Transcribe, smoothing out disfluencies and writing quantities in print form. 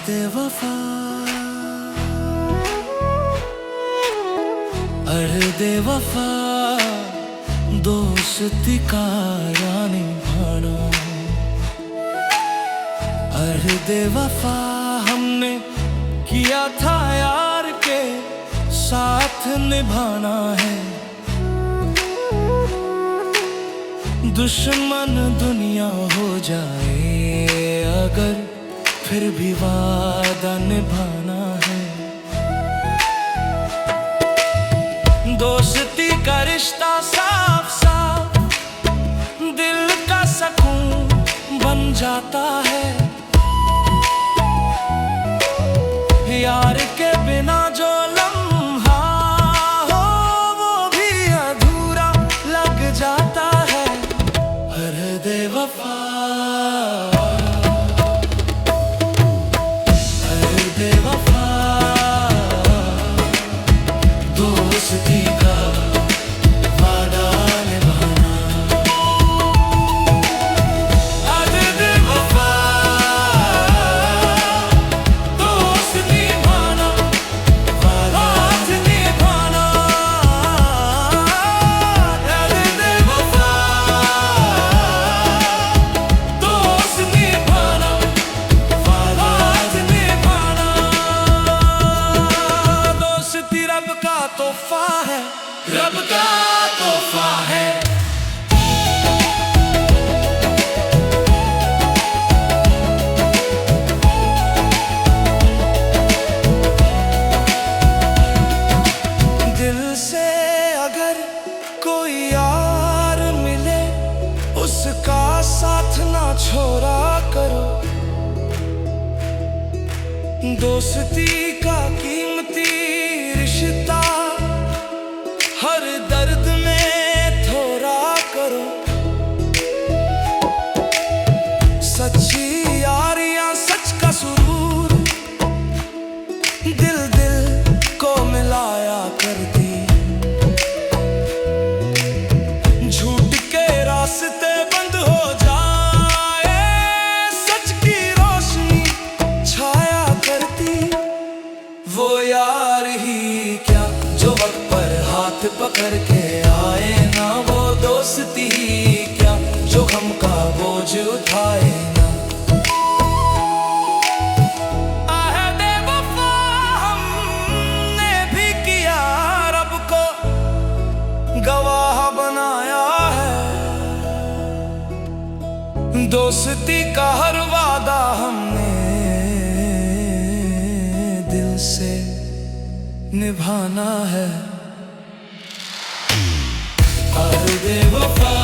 वफा अर्दे वफा दोस्ती का रानी भाना अर्दे वफा हमने किया था यार के साथ निभाना है। दुश्मन दुनिया हो जाए अगर फिर भी वादा निभाना है। दोस्ती का रिश्ता साफ साफ दिल का सुकून बन जाता है। यार के बिना जो लम्हा हो वो भी अधूरा लग जाता है। अर्दे वफा अर्दे वफा दोस्ती का वादा निभाना। अर्दे वफा दोस्त निभाना वादा निभाना। अर्दे वफा दोस्त निभाना वादा निभाना। दोस्ती रब का तोहफा है, रब का तोहफा है। दिल से अगर कोई यार मिले उसका साथ ना छोड़ा करो। दोस्ती का कीमती रिश्ता हर दर्द में थोड़ा करो। सच्ची यारियां सच का सुरूर दिल दिल को मिलाया करती। झूठ के रास्ते बंद हो जाए सच की रोशनी छाया करती। वो यार ही क्या जो वक्त पर हाथ पकड़ के आए ना। वो दोस्ती ही क्या जो गम का बोझ उठाए ना। अहदे वफा हमने भी किया रब को गवाह बनाया है। दोस्ती का हर वादा हमने दिल से निभाना है। अर्दे वफा